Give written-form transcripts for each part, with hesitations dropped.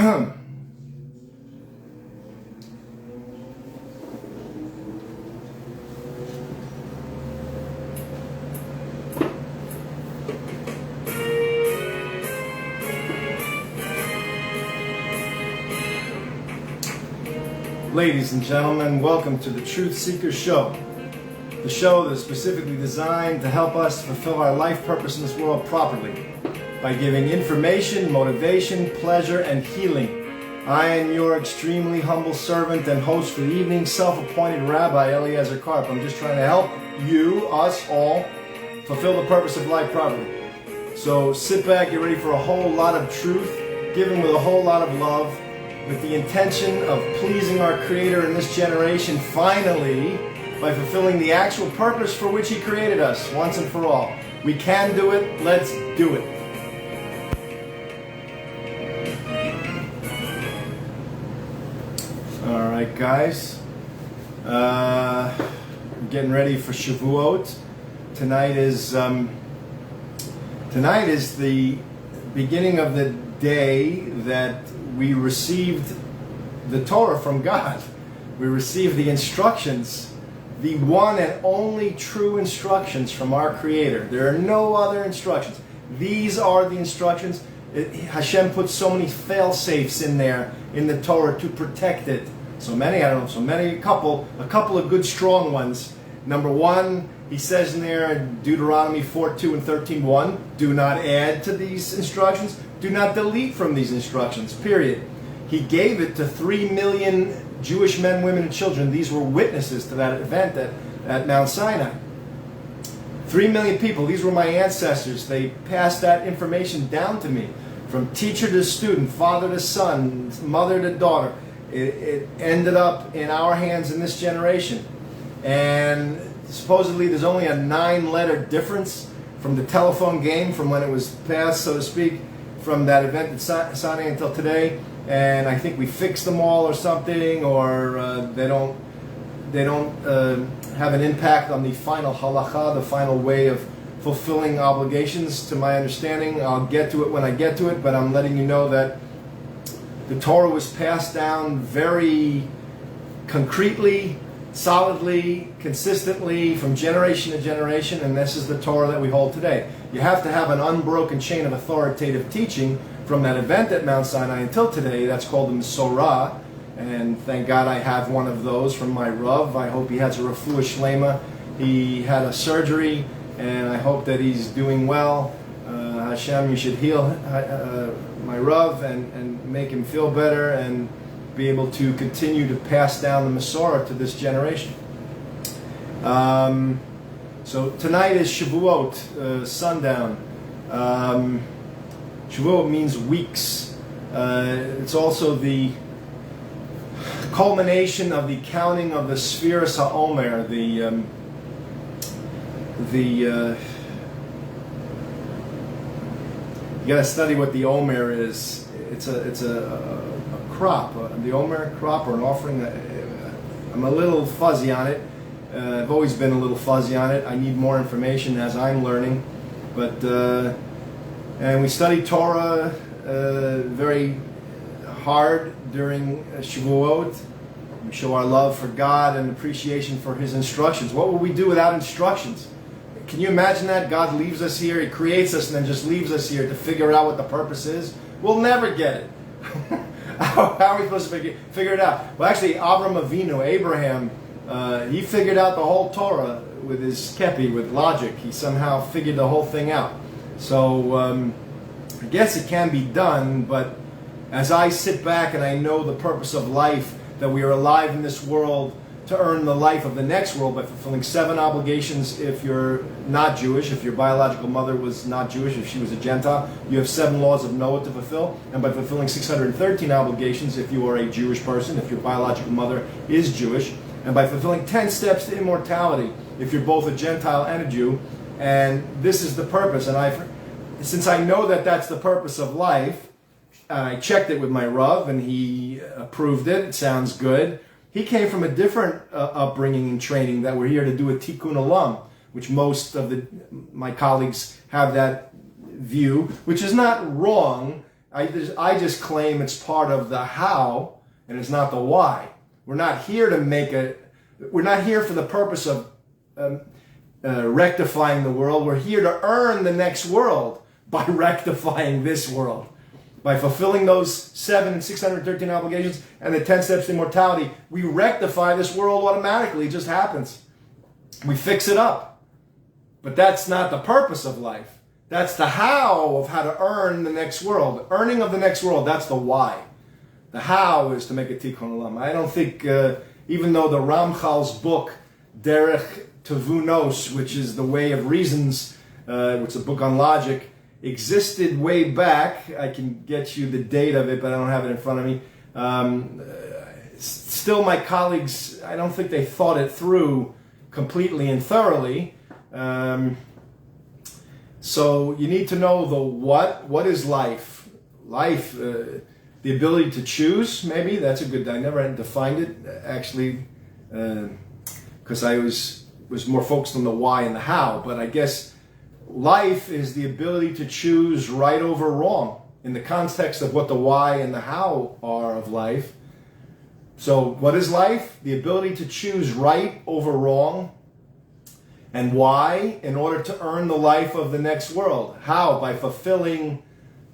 Ladies and gentlemen, welcome to the Truth Seeker Show. The show that is specifically designed to help us fulfill our life purpose in this world properly by giving information, motivation, pleasure, and healing. I am your extremely humble servant and host for the evening, Self-Appointed-Rabbi Eliezer Karp. I'm just trying to help you, us all, fulfill the purpose of life properly. So sit back, get ready for a whole lot of truth, given with a whole lot of love, with the intention of pleasing our Creator in this generation, finally, by fulfilling the actual purpose for which He created us, once and for all. We can do it, let's do it. Alright guys, getting ready for Shavuot. Tonight is the beginning of the day that we received the Torah from God. We received the instructions, the one and only true instructions from our Creator. There are no other instructions. These are the instructions. Hashem put so many fail-safes in there in the Torah to protect it. A couple of good strong ones. Number one, He says in there in Deuteronomy 4:2 and 13:1, do not add to these instructions. Do not delete from these instructions, period. He gave it to 3 million Jewish men, women, and children. These were witnesses to that event at Mount Sinai. 3 million people. These were my ancestors. They passed that information down to me, from teacher to student, father to son, mother to daughter. It ended up in our hands in this generation. And supposedly there's only a 9-letter difference from the telephone game, from when it was passed, so to speak, from that event at Sinai until today. And I think we fixed them all or something, or they don't have an impact on the final halacha, the final way of fulfilling obligations, to my understanding. I'll get to it when I get to it, but I'm letting you know that the Torah was passed down very concretely, solidly, consistently, from generation to generation, and this is the Torah that we hold today. You have to have an unbroken chain of authoritative teaching from that event at Mount Sinai until today. That's called the Mesorah, and thank God I have one of those from my Rav. I hope he has a refuah shlema. He had a surgery, and I hope that he's doing well. Hashem, you should heal my Rav and make him feel better and be able to continue to pass down the Mesorah to this generation. So tonight is Shavuot, sundown. Shavuot means weeks. It's also the culmination of the counting of the Spheres HaOmer, you got to study what the Omer is. It's a crop, the Omer crop, or an offering. I'm a little fuzzy on it. I've always been a little fuzzy on it. I need more information as I'm learning. But and we study Torah very hard during Shavuot. We show our love for God and appreciation for His instructions. What would we do without instructions? Can you imagine that? God leaves us here, He creates us, and then just leaves us here to figure out what the purpose is? We'll never get it. How are we supposed to figure it out? Well, actually, Avram Avinu, Abraham, he figured out the whole Torah with his kepi, with logic. He somehow figured the whole thing out. So I guess it can be done, but as I sit back and I know the purpose of life, that we are alive in this world to earn the life of the next world by fulfilling 7 obligations if you're not Jewish. If your biological mother was not Jewish, if she was a Gentile, you have 7 laws of Noah to fulfill. And by fulfilling 613 obligations if you are a Jewish person, if your biological mother is Jewish. And by fulfilling 10 steps to immortality if you're both a Gentile and a Jew. And this is the purpose. And since I know that that's the purpose of life, I checked it with my Rav and he approved it. It sounds good. He came from a different upbringing and training that we're here to do a tikkun olam, which most of my colleagues have that view, which is not wrong. I just claim it's part of the how, and it's not the why. We're not here for the purpose of rectifying the world. We're here to earn the next world by rectifying this world. By fulfilling those 7 and 613 obligations and the 10 steps to immortality, we rectify this world automatically. It just happens. We fix it up. But that's not the purpose of life. That's the how of how to earn the next world. Earning of the next world, that's the why. The how is to make a tikkun olam. I don't think, even though the Ramchal's book, Derech Tevunos, which is the way of reasons, which is a book on logic, existed way back. I can get you the date of it, but I don't have it in front of me. Still, my colleagues, I don't think they thought it through completely and thoroughly. So you need to know the what. What is life? Life, the ability to choose, maybe. That's a good, I never had defined it, actually, because I was more focused on the why and the how. But I guess life is the ability to choose right over wrong in the context of what the why and the how are of life. So what is life? The ability to choose right over wrong. And why? In order to earn the life of the next world. How? By fulfilling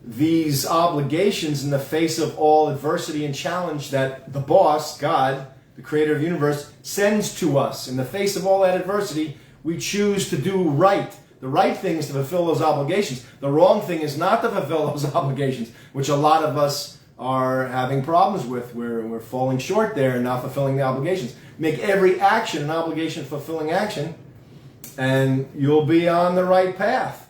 these obligations in the face of all adversity and challenge that the boss, God, the creator of the universe, sends to us. In the face of all that adversity, we choose to do right. The right thing is to fulfill those obligations. The wrong thing is not to fulfill those obligations, which a lot of us are having problems with. We're falling short there and not fulfilling the obligations. Make every action an obligation fulfilling action, and you'll be on the right path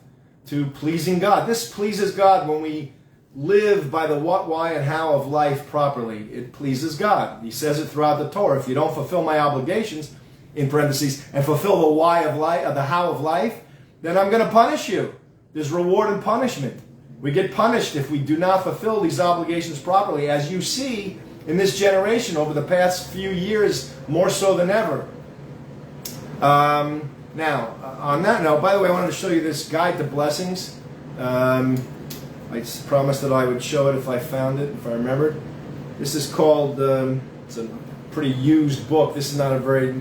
to pleasing God. This pleases God when we live by the what, why, and how of life properly. It pleases God. He says it throughout the Torah. If you don't fulfill my obligations, in parentheses, and fulfill the why of life, the how of life, then I'm going to punish you. There's reward and punishment. We get punished if we do not fulfill these obligations properly, as you see in this generation over the past few years, more so than ever. Now, on that note, by the way, I wanted to show you this guide to blessings. I promised that I would show it if I found it, if I remembered. This is called, it's a pretty used book. This is not a very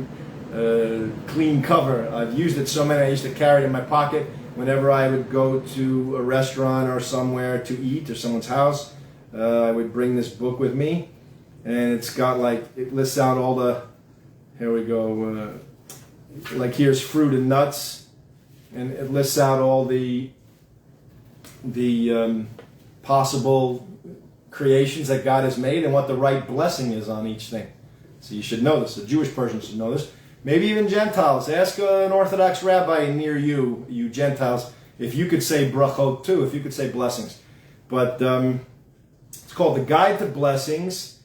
clean cover. I've used it so many, I used to carry it in my pocket whenever I would go to a restaurant or somewhere to eat or someone's house. I would bring this book with me, and it's got it lists out all the, here we go, like here's fruit and nuts, and it lists out all the possible creations that God has made and what the right blessing is on each thing. So you should know this. A Jewish person should know this. Maybe even Gentiles. Ask an Orthodox rabbi near you, you Gentiles, if you could say brachot too, if you could say blessings. But it's called The Guide to Blessings,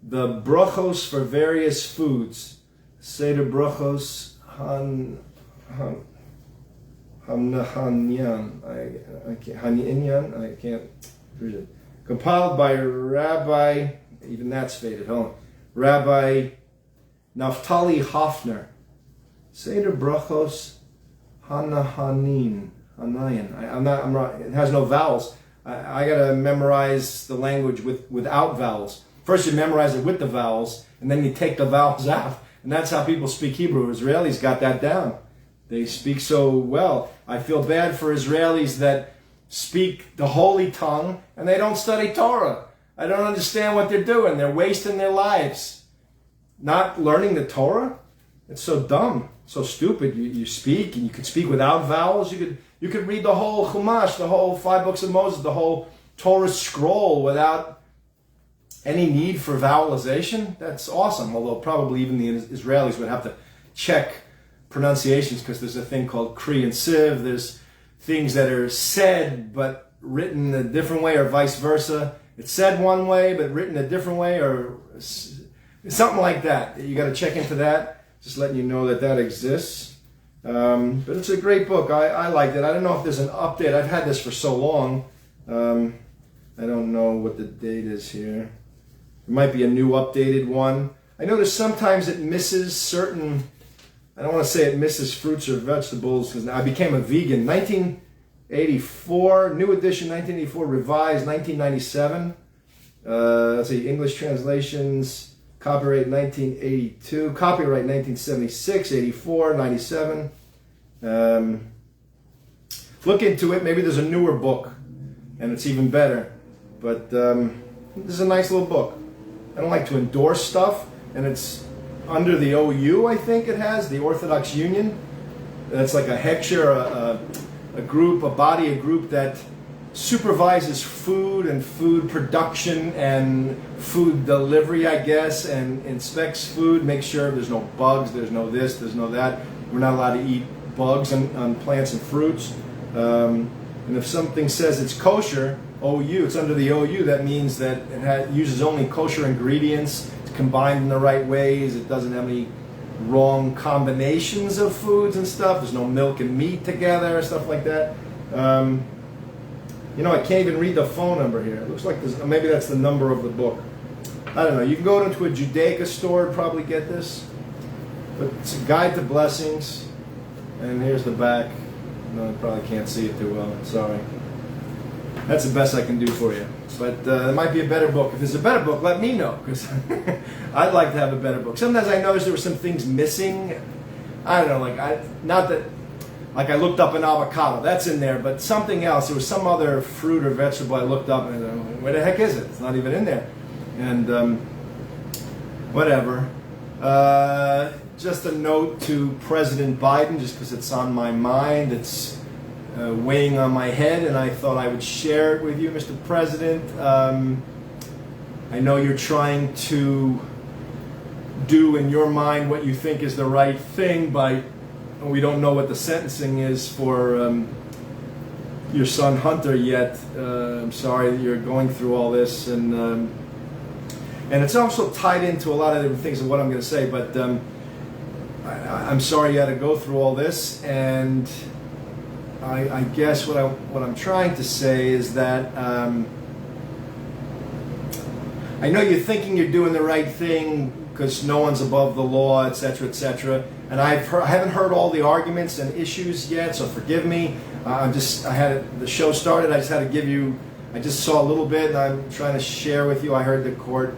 the brachos for various foods. Seder brachos Hanyan. I can't read it. Compiled by Rabbi, even that's faded, hold on. Rabbi Naftali Hofner. Seder brachos Hanahanin. I'm right. It has no vowels. I gotta memorize the language without vowels. First you memorize it with the vowels, and then you take the vowels out. And that's how people speak Hebrew. Israelis got that down. They speak so well. I feel bad for Israelis that speak the holy tongue and they don't study Torah. I don't understand what they're doing. They're wasting their lives. Not learning the Torah? It's so dumb, so stupid. You speak, and you could speak without vowels. You could read the whole Chumash, the whole 5 books of Moses, the whole Torah scroll without any need for vowelization. That's awesome. Although probably even the Israelis would have to check pronunciations, because there's a thing called Kri and Siv. There's things that are said but written a different way, or vice versa. It's said one way but written a different way, or something like that. You got to check into that. Just letting you know that exists. But it's a great book. I liked it. I don't know if there's an update. I've had this for so long. I don't know what the date is here. There might be a new updated one. I notice sometimes it misses certain, I don't want to say it misses fruits or vegetables, because I became a vegan. 84, new edition 1984, revised 1997. Let's see, English translations, copyright 1982, copyright 1976, 84, 97. Look into it. Maybe there's a newer book and it's even better. But this is a nice little book. I don't like to endorse stuff, and it's under the OU, I think it has, the Orthodox Union. That's like a heksher, a group, a group that supervises food and food production and food delivery, I guess, and inspects food, makes sure there's no bugs, there's no this, there's no that. We're not allowed to eat bugs on plants and fruits. And if something says it's kosher, OU, it's under the OU, that means that it uses only kosher ingredients, it's combined in the right ways, it doesn't have any wrong combinations of foods and stuff, there's no milk and meat together, stuff like that. You know, I can't even read the phone number here. It looks like maybe that's the number of the book. I don't know. You can go into a Judaica store and probably get this. But it's a guide to blessings. And here's the back. No, you probably can't see it too well. Sorry. That's the best I can do for you. But there might be a better book. If there's a better book, let me know, because I'd like to have a better book. Sometimes I noticed there were some things missing. I don't know, like I looked up an avocado, that's in there, but something else, there was some other fruit or vegetable I looked up and I thought, where the heck is it? It's not even in there. And whatever. Just a note to President Biden, just because it's on my mind, it's weighing on my head, and I thought I would share it with you, Mr. President. I know you're trying to do in your mind what you think is the right thing we don't know what the sentencing is for your son Hunter yet. I'm sorry that you're going through all this, and it's also tied into a lot of different things of what I'm going to say, but I'm sorry you had to go through all this, and I guess what I'm trying to say is that I know you're thinking you're doing the right thing because no one's above the law, etc., etc. And I haven't heard all the arguments and issues yet, so forgive me. The show started. I just had to give you. I just saw a little bit, and I'm trying to share with you. I heard the court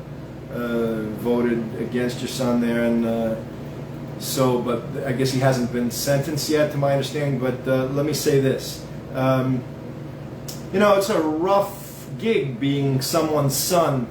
voted against your son there, and but I guess he hasn't been sentenced yet, to my understanding. But let me say this: you know, it's a rough gig being someone's son.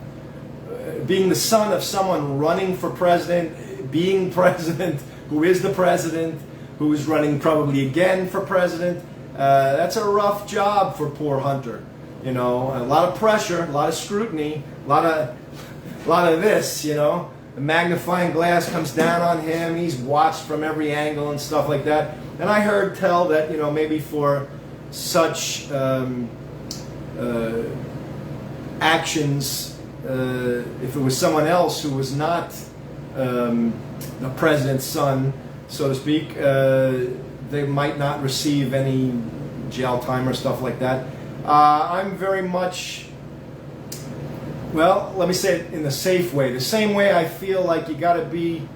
Being the son of someone running for president, being president, who is the president, who is running probably again for president, that's a rough job for poor Hunter. You know, a lot of pressure, a lot of scrutiny, a lot of this, you know. The magnifying glass comes down on him, he's watched from every angle and stuff like that. And I heard tell that, you know, maybe for such actions, if it was someone else who was not the president's son, so to speak, they might not receive any jail time or stuff like that. I'm very much, well, let me say it in the safe way. The same way I feel like you got to be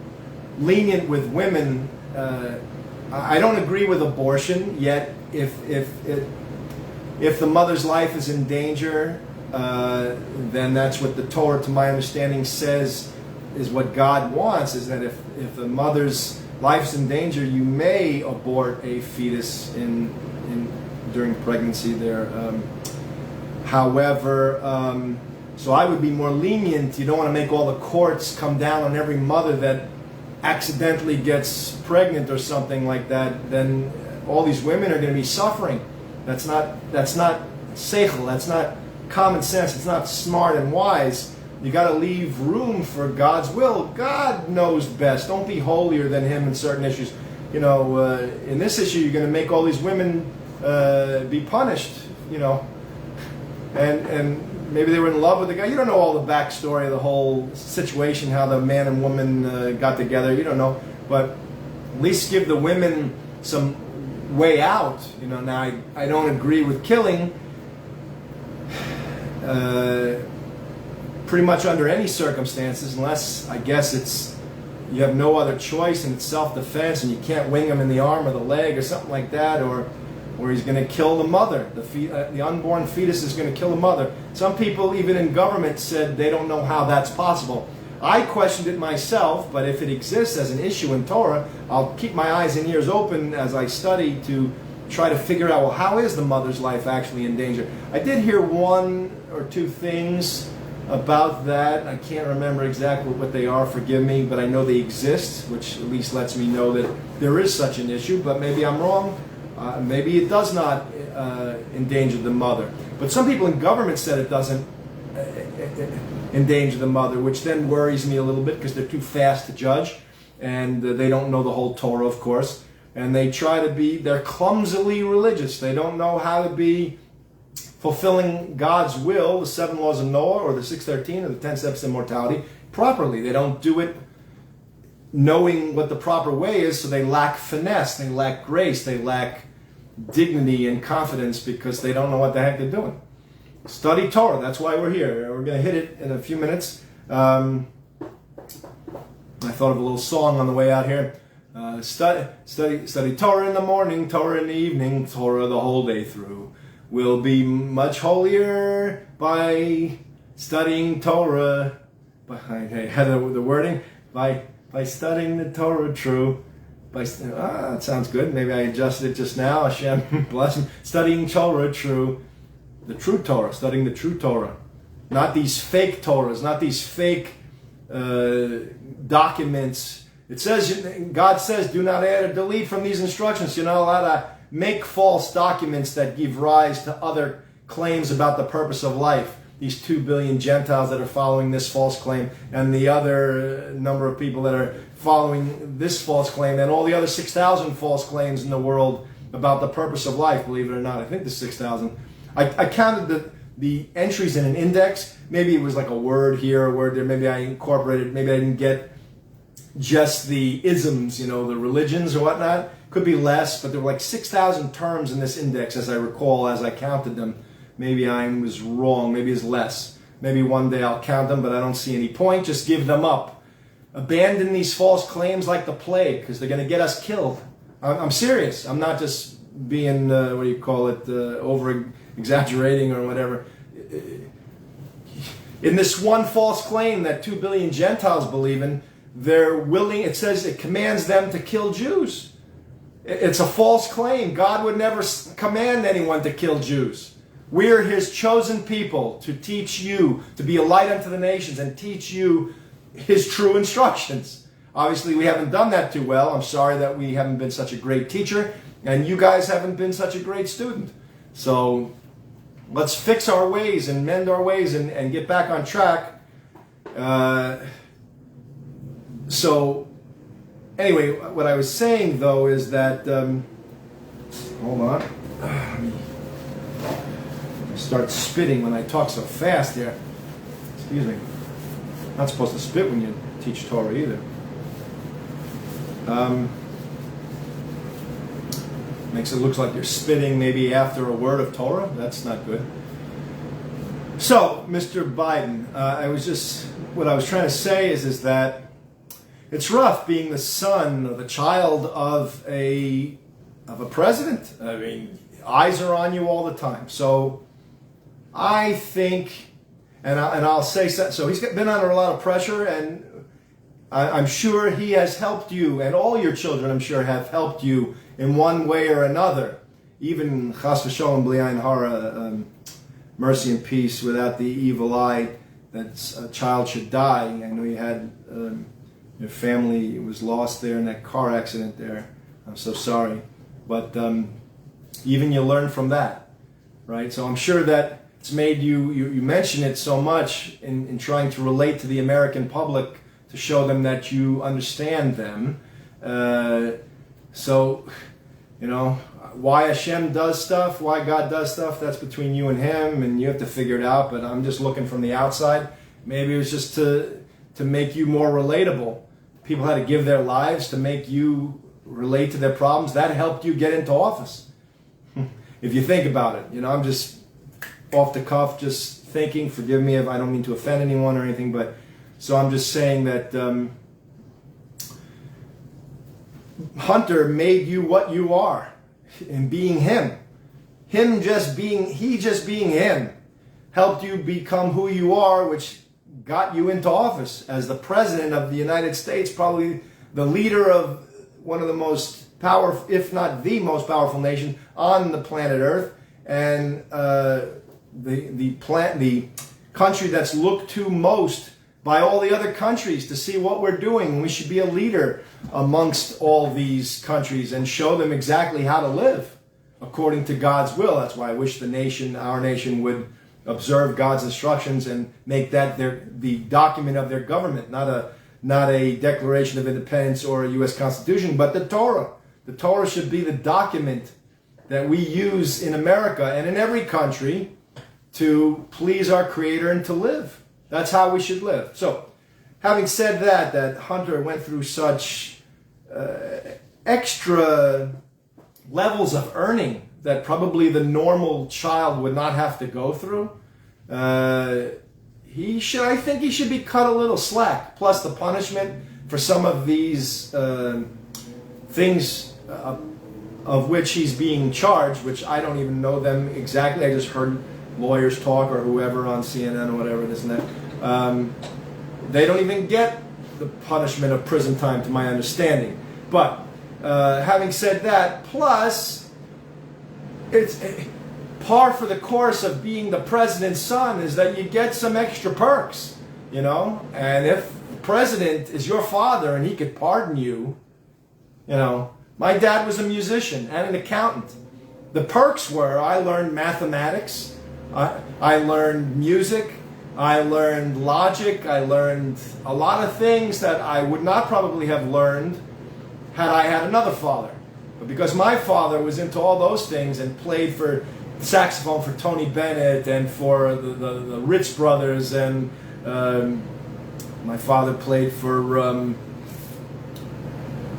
lenient with women. I don't agree with abortion, yet if the mother's life is in danger, then that's what the Torah, to my understanding, says is what God wants, is that if the mother's life's in danger, you may abort a fetus during pregnancy there. However, so I would be more lenient. You don't want to make all the courts come down on every mother that accidentally gets pregnant or something like that. Then all these women are going to be suffering. That's not seichel. That's not common sense. It's not smart and wise. You got to leave room for God's will. God knows best. Don't be holier than Him in certain issues. You know, in this issue, you're going to make all these women be punished. You know, and maybe they were in love with the guy. You don't know all the backstory of the whole situation, how the man and woman got together. You don't know, but at least give the women some way out. You know, now I don't agree with killing. Pretty much under any circumstances, unless I guess you have no other choice and it's self-defense and you can't wing them in the arm or the leg or something like that, or or he's going to kill the mother. The unborn fetus is going to kill the mother. Some people, even in government, said they don't know how that's possible. I questioned it myself, but if it exists as an issue in Torah, I'll keep my eyes and ears open as I study to try to figure out, well, how is the mother's life actually in danger? I did hear one or two things about that. I can't remember exactly what they are, forgive me, but I know they exist, which at least lets me know that there is such an issue, but maybe I'm wrong. Maybe it does not endanger the mother. But some people in government said it doesn't endanger the mother, which then worries me a little bit because they're too fast to judge, and they don't know the whole Torah, of course, and they're clumsily religious. They don't know how to be fulfilling God's will, the 7 laws of Noah or the 613 or the 10 steps to immortality, properly. They don't do it knowing what the proper way is, so they lack finesse, they lack grace, they lack dignity and confidence because they don't know what the heck they're doing. Study Torah, that's why we're here. We're going to hit it in a few minutes. I thought of a little song on the way out here. Study Torah in the morning, Torah in the evening, Torah the whole day through. We'll be much holier by studying Torah. The wording, by studying the Torah true. That sounds good. Maybe I adjusted it just now. Hashem bless him. Studying Torah true. The true Torah, studying the true Torah. Not these fake Torahs, not these fake documents. It says, God says, do not add or delete from these instructions. You're not allowed to make false documents that give rise to other claims about the purpose of life. These 2 billion Gentiles that are following this false claim, and the other number of people that are following this false claim, and all the other 6,000 false claims in the world about the purpose of life, believe it or not. I think there's 6,000. I counted the entries in an index. Maybe it was like a word here, a word there. Maybe I incorporated, maybe I didn't get just the isms, the religions or whatnot. Could be less, but there were like 6,000 terms in this index, as I recall, as I counted them. Maybe I was wrong. Maybe it's less. Maybe one day I'll count them, but I don't see any point. Just give them up. Abandon these false claims like the plague, because they're going to get us killed. I'm serious. I'm not just being, over-exaggerating or whatever. In this one false claim that 2 billion Gentiles believe in, they're willing, it says it commands them to kill Jews. It's a false claim. God would never command anyone to kill Jews. We're His chosen people to teach you, to be a light unto the nations and teach you His true instructions. Obviously, we haven't done that too well. I'm sorry that we haven't been such a great teacher, and you guys haven't been such a great student. So let's fix our ways and mend our ways and get back on track. Anyway, what I was saying, though, is that... hold on. I start spitting when I talk so fast here. Excuse me. Not supposed to spit when you teach Torah either. Makes it look like you're spitting maybe after a word of Torah. That's not good. So, Mr. Biden, what I was trying to say is that it's rough being the son or the child of a president. I mean, eyes are on you all the time. So I think, and I'll say so. He's been under a lot of pressure, and I'm sure he has helped you, and all your children, I'm sure, have helped you in one way or another. Even chas v'sholom b'li ayin hara, mercy and peace, without the evil eye, that a child should die. I know you had. Your family was lost there in that car accident there. I'm so sorry. But even you learn from that, right? So I'm sure that it's made you mention it so much in trying to relate to the American public to show them that you understand them. Why Hashem does stuff, why God does stuff, that's between you and Him, and you have to figure it out. But I'm just looking from the outside. Maybe it was just to make you more relatable. People had to give their lives to make you relate to their problems. That helped you get into office. If you think about it, I'm just off the cuff, just thinking. Forgive me if I don't mean to offend anyone or anything, but so I'm just saying that Hunter made you what you are in being him. he just being him helped you become who you are, which got you into office as the president of the United States, probably the leader of one of the most powerful, if not the most powerful nation on the planet Earth, and the country that's looked to most by all the other countries to see what we're doing. We should be a leader amongst all these countries and show them exactly how to live according to God's will. That's why I wish our nation would observe God's instructions and make that the document of their government, not a Declaration of Independence or a U.S. Constitution, but the Torah. The Torah should be the document that we use in America and in every country to please our Creator and to live. That's how we should live. So, having said that Hunter went through such extra levels of earning that probably the normal child would not have to go through, I think he should be cut a little slack. Plus the punishment for some of these things of which he's being charged, which I don't even know them exactly. I just heard lawyers talk or whoever on CNN or whatever, this and that. They don't even get the punishment of prison time, to my understanding. But having said that, plus it's par for the course of being the president's son is that you get some extra perks, you know. And if the president is your father and he could pardon you, you know. My dad was a musician and an accountant. The perks were I learned mathematics, I learned music, I learned logic, I learned a lot of things that I would not probably have learned had I had another father. But because my father was into all those things and played for saxophone for Tony Bennett and for the Ritz Brothers, and my father played for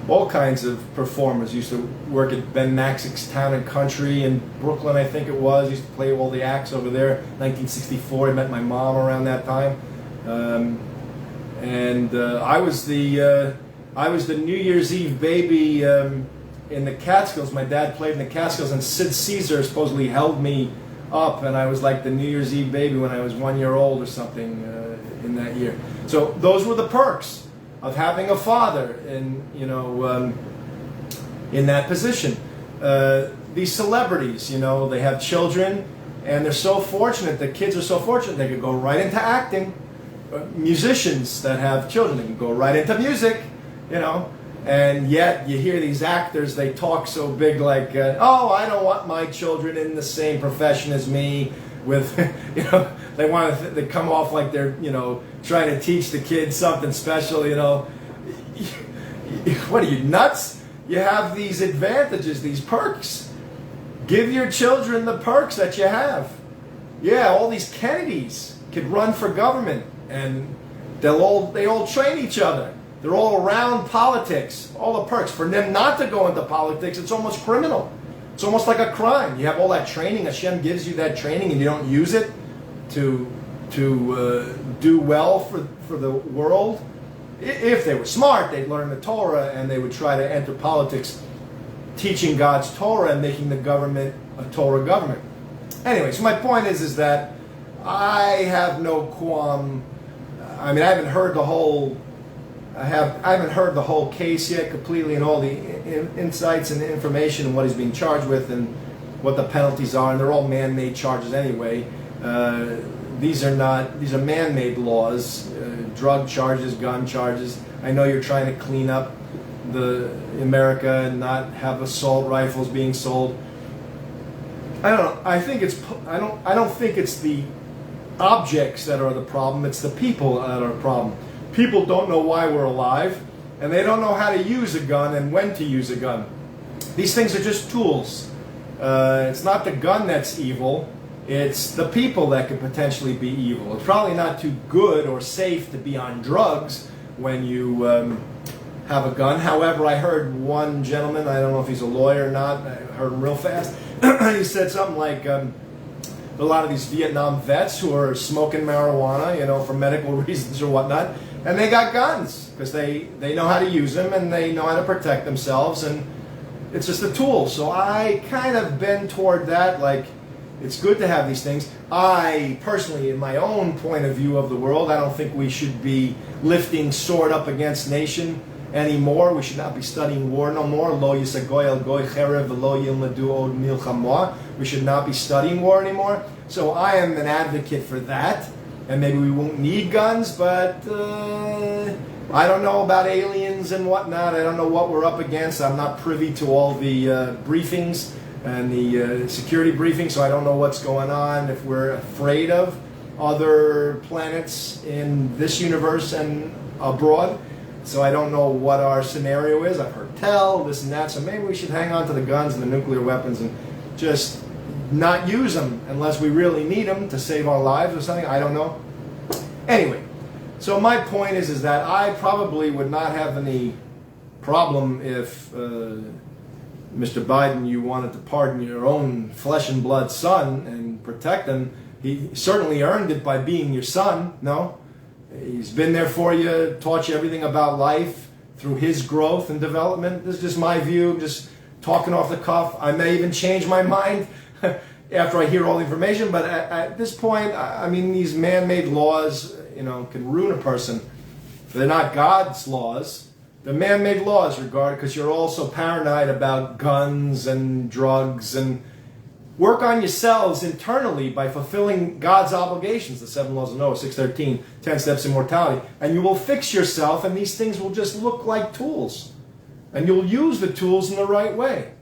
all kinds of performers. He used to work at Ben Maxick's Town and Country in Brooklyn, I think it was. He used to play all the acts over there. 1964, I met my mom around that time. I was the New Year's Eve baby in the Catskills. My dad played in the Catskills, and Sid Caesar supposedly held me up, and I was like the New Year's Eve baby when I was 1 year old or something in that year. So those were the perks of having a father in that position. These celebrities, they have children, and they're so fortunate. The kids are so fortunate they could go right into acting. Musicians that have children, they can go right into music, And yet you hear these actors, they talk so big like, I don't want my children in the same profession as me. With, they come off like they're, trying to teach the kids something special, What are you, nuts? You have these advantages, these perks. Give your children the perks that you have. Yeah, all these Kennedys could run for government, and they all train each other. They're all around politics, all the perks. For them not to go into politics, it's almost criminal. It's almost like a crime. You have all that training. Hashem gives you that training, and you don't use it to do well for the world. If they were smart, they'd learn the Torah, and they would try to enter politics teaching God's Torah and making the government a Torah government. Anyway, so my point is that I have no qualm. I mean, I haven't heard the whole case yet completely, and all the insights and information and what he's being charged with and what the penalties are, and they're all man-made charges anyway. These are man-made laws, drug charges, gun charges. I know you're trying to clean up America and not have assault rifles being sold. I don't know. I don't think it's the objects that are the problem. It's the people that are the problem. People don't know why we're alive, and they don't know how to use a gun and when to use a gun. These things are just tools. It's not the gun that's evil. It's the people that could potentially be evil. It's probably not too good or safe to be on drugs when you have a gun. However, I heard one gentleman, I don't know if he's a lawyer or not, I heard him real fast, he said something like, a lot of these Vietnam vets who are smoking marijuana, for medical reasons or whatnot, and they got guns because they know how to use them and they know how to protect themselves, and it's just a tool. So I kind of bend toward that, like, it's good to have these things. I personally, in my own point of view of the world, I don't think we should be lifting sword up against nation anymore. We should not be studying war no more. Lo yisagoy el goy cherev v'lo yilmadu od milchama. We should not be studying war anymore. So I am an advocate for that. And maybe we won't need guns, but I don't know about aliens and whatnot. I don't know what we're up against. I'm not privy to all the briefings and the security briefings, so I don't know what's going on, if we're afraid of other planets in this universe and abroad. So I don't know what our scenario is. I've heard tell, this and that, so maybe we should hang on to the guns and the nuclear weapons and just not use them unless we really need them to save our lives or something. I don't know. Anyway, so my point is that I probably would not have any problem if Mr. Biden, you wanted to pardon your own flesh and blood son and protect him. He certainly earned it by being your son, no? He's been there for you, taught you everything about life through his growth and development. This is just my view, just talking off the cuff. I may even change my mind after I hear all the information, but at this point, I mean, these man-made laws, you know, can ruin a person. They're not God's laws. They're man-made laws, regarded, because you're also paranoid about guns and drugs. And work on yourselves internally by fulfilling God's obligations, the 7 laws of Noah, 6:13, 10 steps to immortality, and you will fix yourself, and these things will just look like tools, and you'll use the tools in the right way.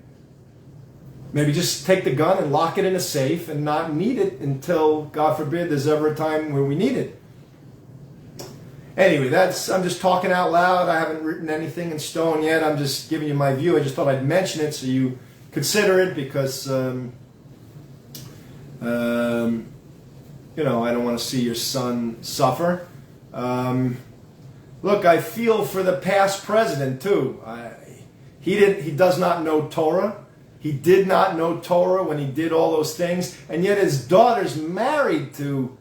Maybe just take the gun and lock it in a safe and not need it until, God forbid, there's ever a time where we need it. Anyway, I'm just talking out loud. I haven't written anything in stone yet. I'm just giving you my view. I just thought I'd mention it so you consider it, because you know, I don't want to see your son suffer. Look, I feel for the past president too. He does not know Torah. He did not know Torah when he did all those things, and yet his daughter's married to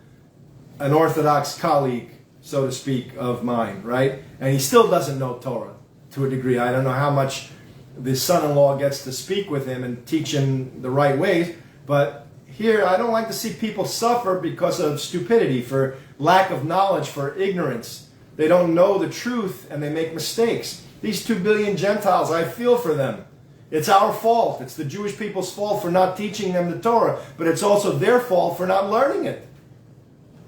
an Orthodox colleague, so to speak, of mine, right? And he still doesn't know Torah to a degree. I don't know how much the son-in-law gets to speak with him and teach him the right ways, but here I don't like to see people suffer because of stupidity, for lack of knowledge, for ignorance. They don't know the truth and they make mistakes. These 2 billion Gentiles, I feel for them. It's our fault. It's the Jewish people's fault for not teaching them the Torah, but it's also their fault for not learning it.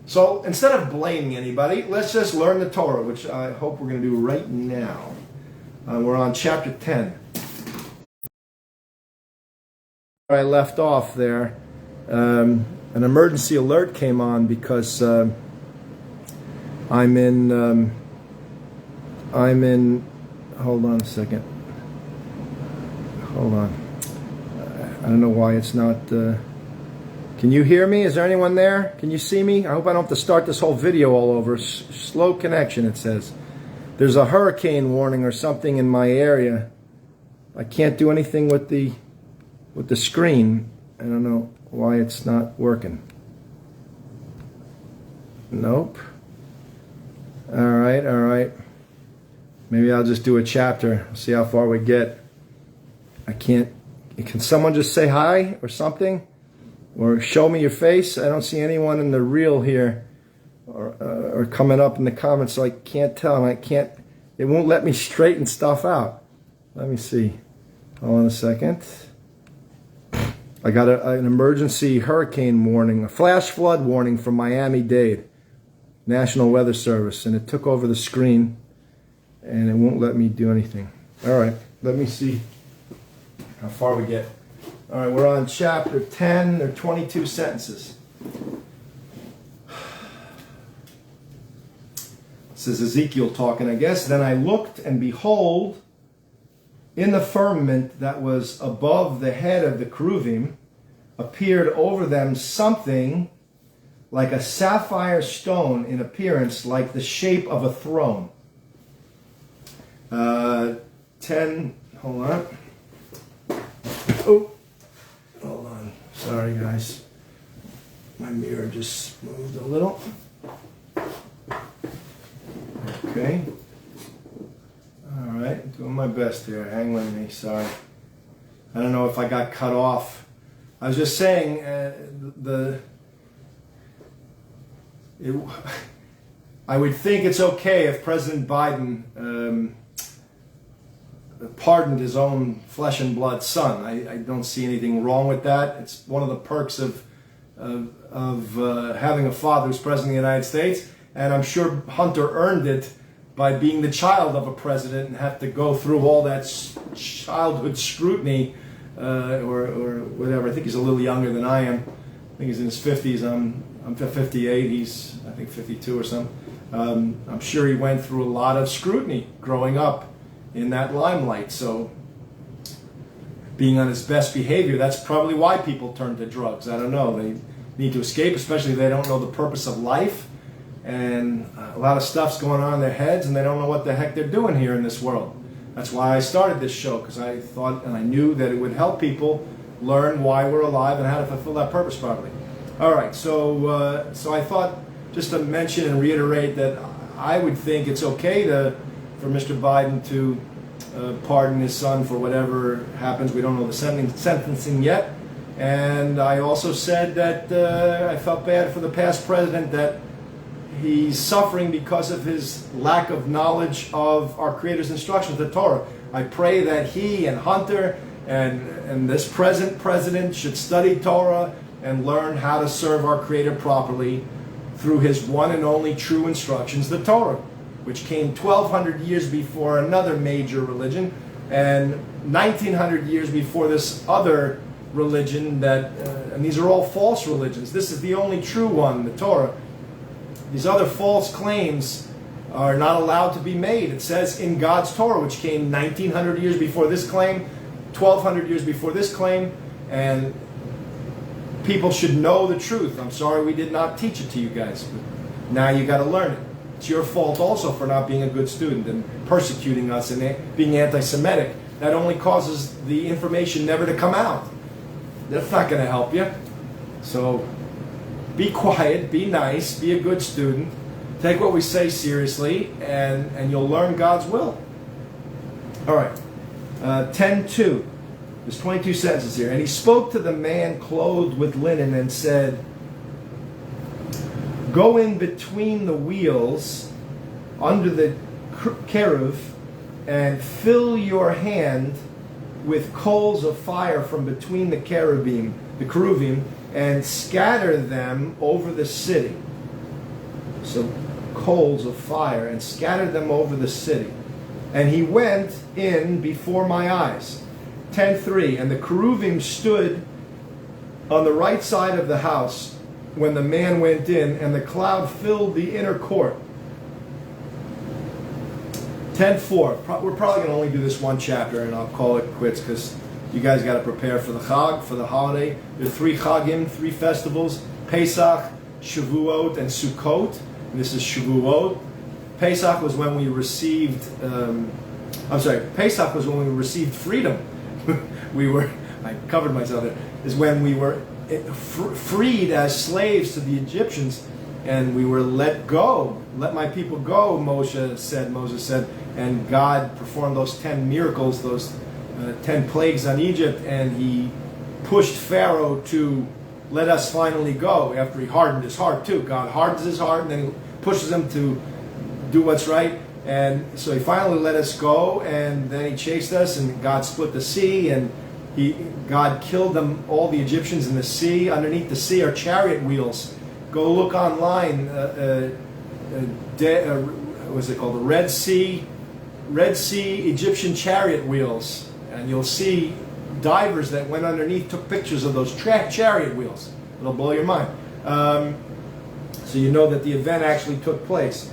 So instead of blaming anybody, let's just learn the Torah, which I hope we're going to do right now. We're on chapter 10. I left off there. An emergency alert came on because I'm in, hold on a second. Hold on. I don't know why it's not, can you hear me? Is there anyone there? Can you see me? I hope I don't have to start this whole video all over. Slow connection, it says. There's a hurricane warning or something in my area. I can't do anything with the screen. I don't know why it's not working. Nope. All right. Maybe I'll just do a chapter. See how far we get. I can't. Can someone just say hi or something? Or show me your face? I don't see anyone in the reel here or coming up in the comments, so I can't tell. And I can't. It won't let me straighten stuff out. Let me see. Hold on a second. I got an emergency hurricane warning, a flash flood warning from Miami-Dade National Weather Service, and it took over the screen, and it won't let me do anything. All right, let me see how far we get. All right, we're on chapter 10. There are 22 sentences. This is Ezekiel talking, I guess. Then I looked, and behold, in the firmament that was above the head of the cherubim appeared over them something like a sapphire stone in appearance, like the shape of a throne. 10, hold on. Oh, hold on. Sorry, guys. My mirror just moved a little. Okay. All right, doing my best here. Hang with me, sorry. I don't know if I got cut off. I was just saying I would think it's okay if President Biden pardoned his own flesh and blood son. I don't see anything wrong with that. It's one of the perks of having a father who's president of the United States, and I'm sure Hunter earned it by being the child of a president and have to go through all that childhood scrutiny or whatever. I think he's a little younger than I am. I think he's in his 50s. I'm 58. He's, I think, 52 or something. I'm sure he went through a lot of scrutiny growing up in that limelight. So being on his best behavior, that's probably why people turn to drugs. I don't know. They need to escape, especially if they don't know the purpose of life. And a lot of stuff's going on in their heads, and they don't know what the heck they're doing here in this world. That's why I started this show, because I thought and I knew that it would help people learn why we're alive and how to fulfill that purpose properly. All right, so I thought just to mention and reiterate that I would think it's okay for Mr. Biden to pardon his son for whatever happens. We don't know the sentencing yet. And I also said that I felt bad for the past president, that he's suffering because of his lack of knowledge of our Creator's instructions, the Torah. I pray that he and Hunter and this present president should study Torah and learn how to serve our Creator properly through his one and only true instructions, the Torah, which came 1,200 years before another major religion and 1,900 years before this other religion and these are all false religions. This is the only true one, the Torah. These other false claims are not allowed to be made. It says in God's Torah, which came 1,900 years before this claim, 1,200 years before this claim, and people should know the truth. I'm sorry we did not teach it to you guys, but now you got to learn it. It's your fault also for not being a good student and persecuting us and being anti-Semitic. That only causes the information never to come out. That's not going to help you. So be quiet, be nice, be a good student, take what we say seriously, and you'll learn God's will. All right, 10:2. There's 22 sentences here. And he spoke to the man clothed with linen and said, go in between the wheels under the keruv and fill your hand with coals of fire from between the keruvim, and scatter them over the city. So coals of fire, and scatter them over the city. And he went in before my eyes. 10:3. And the keruvim stood on the right side of the house when the man went in, and the cloud filled the inner court. 10:4. We're probably going to only do this one chapter, and I'll call it quits because you guys got to prepare for the Chag, for the holiday. There are 3 Chagim, 3 festivals: Pesach, Shavuot, and Sukkot. And this is Shavuot. Pesach was when we received. Pesach was when we received freedom. I covered myself there. Is when we were freed as slaves to the Egyptians, and we were let go. Let my people go, Moses said, and God performed those 10 miracles, those 10 plagues on Egypt, and he pushed Pharaoh to let us finally go after he hardened his heart too. God hardens his heart and then he pushes him to do what's right. And so he finally let us go, and then he chased us, and God split the sea, and God killed them, all the Egyptians in the sea. Underneath the sea are chariot wheels. Go look online. What's it called? The Red Sea Egyptian chariot wheels, and you'll see divers that went underneath took pictures of those chariot wheels. It'll blow your mind. So you know that the event actually took place.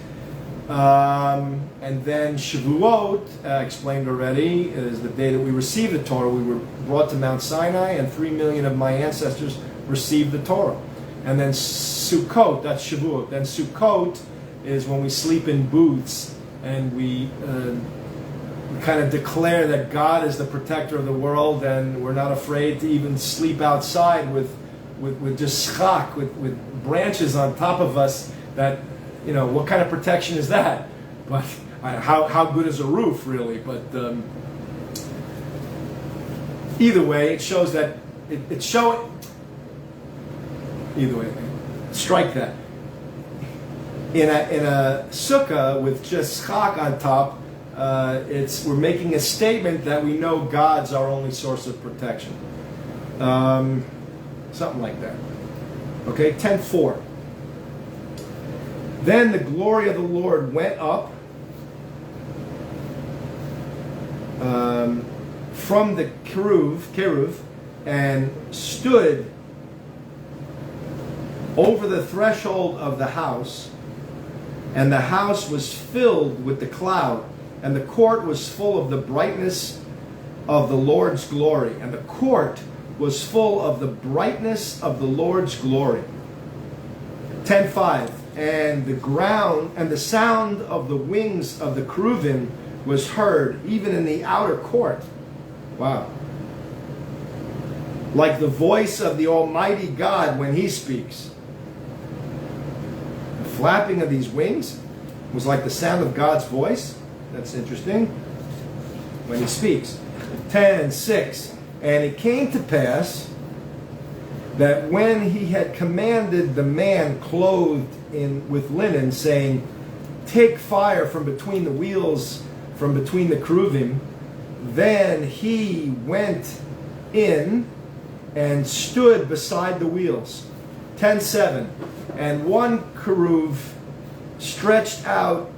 And then Shavuot, explained already, is the day that we received the Torah. We were brought to Mount Sinai, and 3 million of my ancestors received the Torah. And then Sukkot, that's Shavuot. Then Sukkot is when we sleep in booths, and we kind of declare that God is the protector of the world, and we're not afraid to even sleep outside with just schak, with branches on top of us. That, you know, what kind of protection is that? But how good is a roof, really? But Either way, it shows that it's showing. Either way, strike that. In a sukkah with just chak on top, we're making a statement that we know God's our only source of protection. Something like that. Okay, 10:4. Then the glory of the Lord went up from the keruv, and stood over the threshold of the house, and the house was filled with the cloud, and the court was full of the brightness of the Lord's glory. And the court was full of the brightness of the Lord's glory. 10:5. And the ground and the sound of the wings of the cherubim was heard even in the outer court. Wow. Like the voice of the Almighty God when He speaks. The flapping of these wings was like the sound of God's voice. That's interesting. When He speaks. 10:6. And it came to pass that when He had commanded the man clothed with linen, saying, take fire from between the wheels, from between the cherubim, then He went in and stood beside the wheels. 10:7. And one keruv stretched out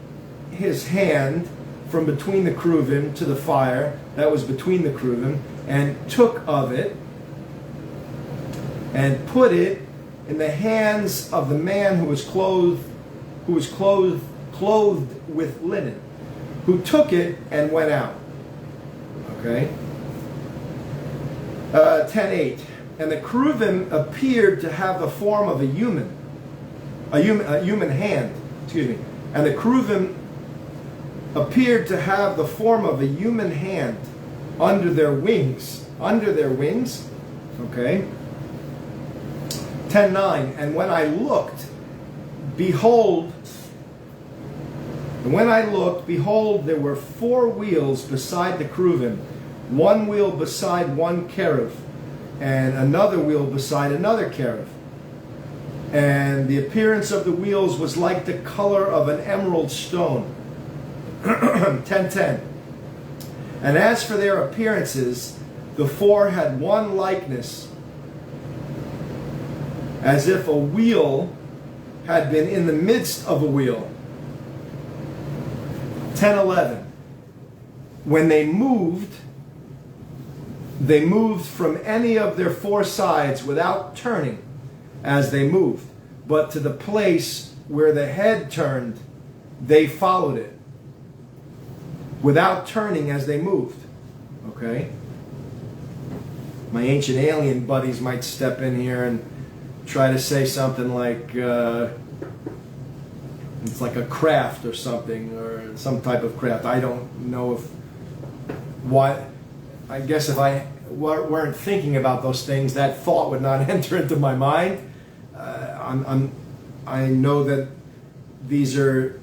his hand from between the cherubim to the fire that was between the cherubim, and took of it and put it in the hands of the man who was clothed with linen, who took it and went out. Okay. 10:8. And the cherubim appeared to have the form of a human hand. Excuse me. And the cherubim appeared to have the form of a human hand under their wings. Under their wings. Okay. 10:9. And when I looked, behold, there were 4 wheels beside the cherubim, one wheel beside one cherub, and another wheel beside another cherub. And the appearance of the wheels was like the color of an emerald stone. 10:10. And as for their appearances, the 4 had one likeness, as if a wheel had been in the midst of a wheel. 10:11. When they moved from any of their 4 sides without turning as they moved, but to the place where the head turned, they followed it without turning as they moved. Okay? My ancient alien buddies might step in here and try to say something like it's like a craft or something, or some type of craft. I don't know if why. I guess if I weren't thinking about those things, that thought would not enter into my mind. I know that these are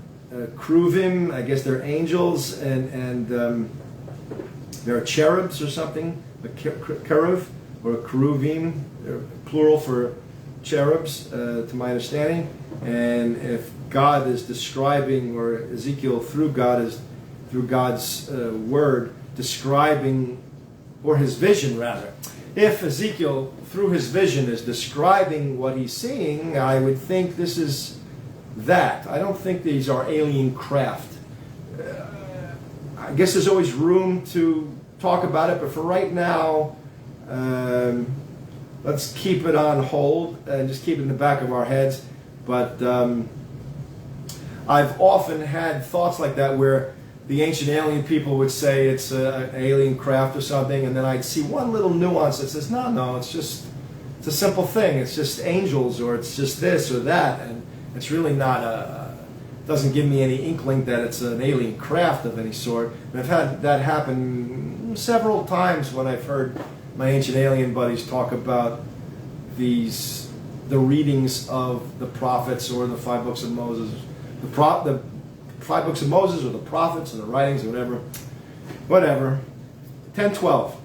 cheruvim. I guess they're angels, and they're cherubs or something. A cherub or a cheruvim, they're plural for cherubs, to my understanding. And if God is describing, or Ezekiel through God's word describing, or his vision rather, if Ezekiel through his vision is describing what he's seeing, I would think this is that. I don't think these are alien craft. I guess there's always room to talk about it, but for right now, let's keep it on hold and just keep it in the back of our heads. But I've often had thoughts like that where the ancient alien people would say it's an alien craft or something, and then I'd see one little nuance that says, no, it's a simple thing. It's just angels, or it's just this or that, and it's really not doesn't give me any inkling that it's an alien craft of any sort. And I've had that happen several times when I've heard my ancient alien buddies talk about the readings of the prophets or the 5 books of Moses, the 5 books of Moses or the prophets or the writings or whatever. 10:12.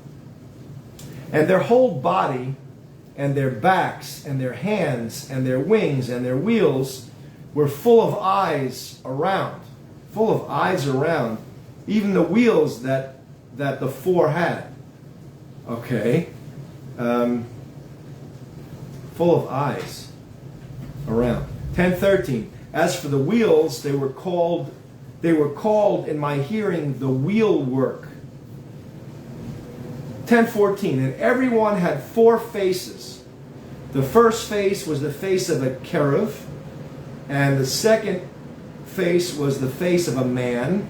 And their whole body, and their backs, and their hands, and their wings, and their wheels were full of eyes around. Full of eyes around. Even the wheels that the four had. Okay. Full of eyes around. 10:13. As for the wheels, they were called in my hearing the wheel work. 10:14. And everyone had four faces. The first face was the face of a cherub, and the second face was the face of a man,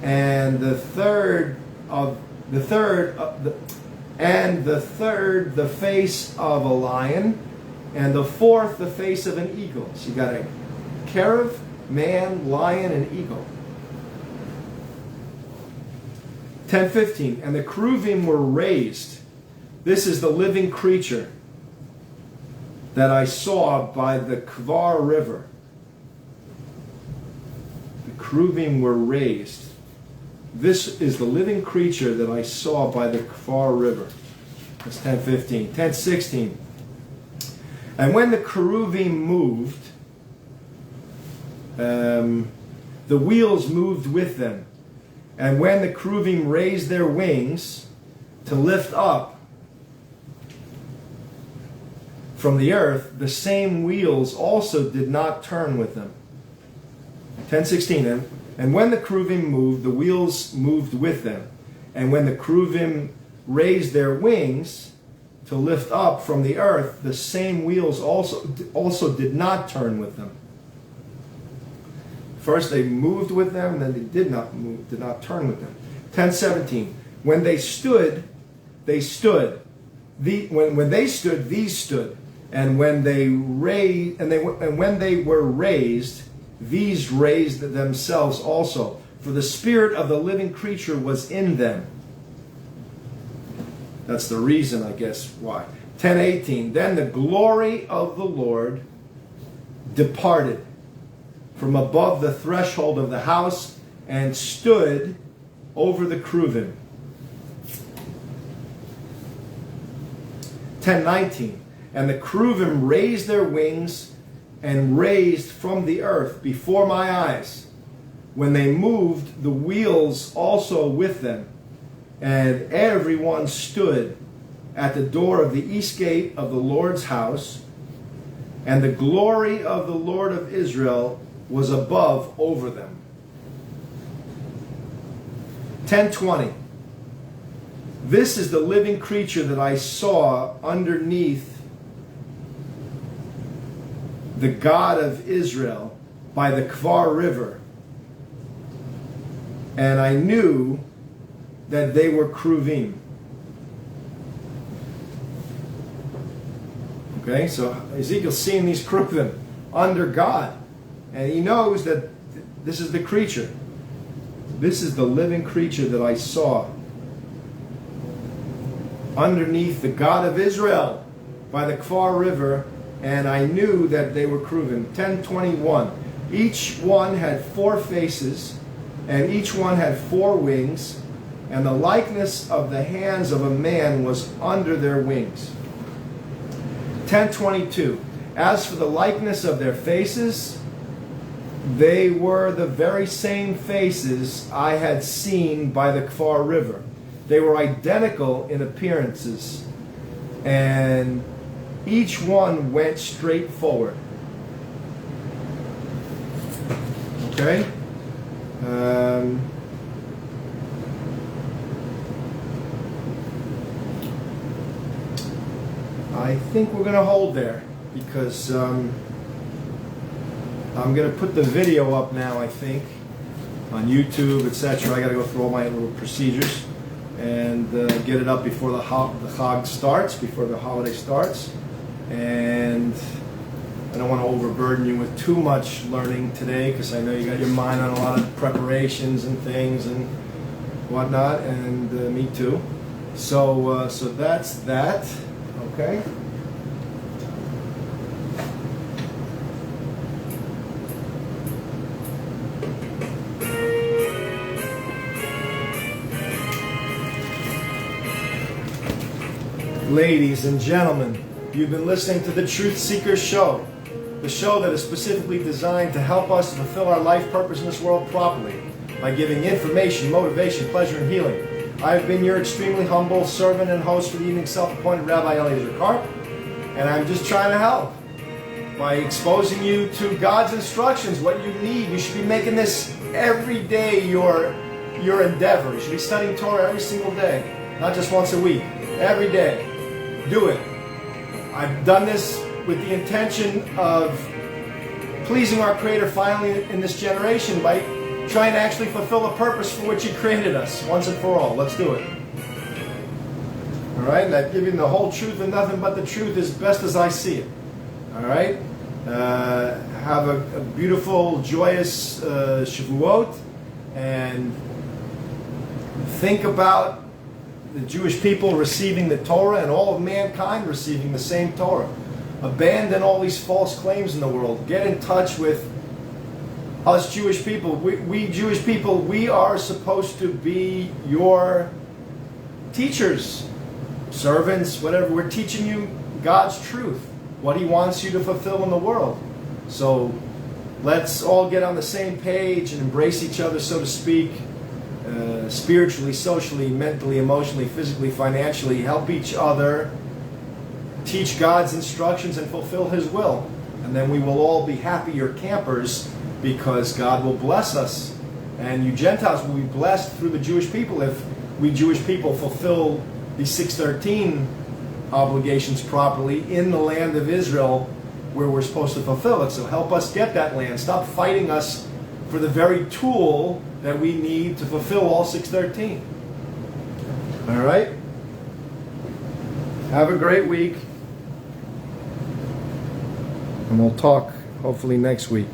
and the third the face of a lion, and the fourth the face of an eagle. So you got a cherub, man, lion, and eagle. 10:15. And the cherubim were raised. This is the living creature that I saw by the Kvar River. The cherubim were raised. This is the living creature that I saw by the Kvar River. That's 10:15. 10:16. And when the cherubim moved, the wheels moved with them. And when the cherubim raised their wings to lift up from the earth, the same wheels also did not turn with them. 10:16. And when the cherubim moved, the wheels moved with them. And when the cherubim raised their wings to lift up from the earth, the same wheels also did not turn with them. First they moved with them, and then they did not turn with them. 10:17. When they stood, they stood. When they stood, these stood. And when they were raised, these raised themselves also. For the spirit of the living creature was in them. That's the reason, I guess, why. 10:18. Then the glory of the Lord departed from above the threshold of the house and stood over the cherubim. 10:19. And the cherubim raised their wings and raised from the earth before my eyes. When they moved, the wheels also with them. And everyone stood at the door of the east gate of the Lord's house. And the glory of the Lord of Israel was above over them. 10:20. This is the living creature that I saw underneath the God of Israel by the Kvar River. And I knew that they were cherubim. Okay, so Ezekiel's seeing these cherubim under God. And he knows that this is the creature. This is the living creature that I saw underneath the God of Israel by the Kvar River, and I knew that they were cherubim. 10:21. Each one had four faces, and each one had four wings, and the likeness of the hands of a man was under their wings. 10:22. As for the likeness of their faces, they were the very same faces I had seen by the Kvar River. They were identical in appearances, and each one went straight forward. Okay? I think we're going to hold there because I'm going to put the video up now, I think, on YouTube, etc. I got to go through all my little procedures and get it up before the Chag starts, before the holiday starts. And I don't want to overburden you with too much learning today because I know you got your mind on a lot of preparations and things and whatnot, and me too. So that's that. Okay. Ladies and gentlemen, you've been listening to the Truth Seekers Show, the show that is specifically designed to help us to fulfill our life purpose in this world properly by giving information, motivation, pleasure, and healing. I have been your extremely humble servant and host for the evening, Self-Appointed-Rabbi Eliezer Karp, and I'm just trying to help by exposing you to God's instructions, what you need. You should be making this every day your endeavor. You should be studying Torah every single day, not just once a week, every day. Do it. I've done this with the intention of pleasing our Creator finally in this generation by trying to actually fulfill the purpose for which He created us once and for all. Let's do it. Alright? I've given the whole truth and nothing but the truth as best as I see it. Alright? Have a beautiful, joyous Shavuot, and think about the Jewish people receiving the Torah and all of mankind receiving the same Torah. Abandon all these false claims in the world. Get in touch with us Jewish people. We Jewish people, we are supposed to be your teachers, servants, whatever. We're teaching you God's truth, what He wants you to fulfill in the world. So let's all get on the same page and embrace each other, so to speak, spiritually, socially, mentally, emotionally, physically, financially, help each other, teach God's instructions and fulfill His will. And then we will all be happier campers because God will bless us. And you Gentiles will be blessed through the Jewish people if we Jewish people fulfill the 613 obligations properly in the land of Israel where we're supposed to fulfill it. So help us get that land. Stop fighting us for the very tool that we need to fulfill all 613. All right? Have a great week. And we'll talk hopefully next week.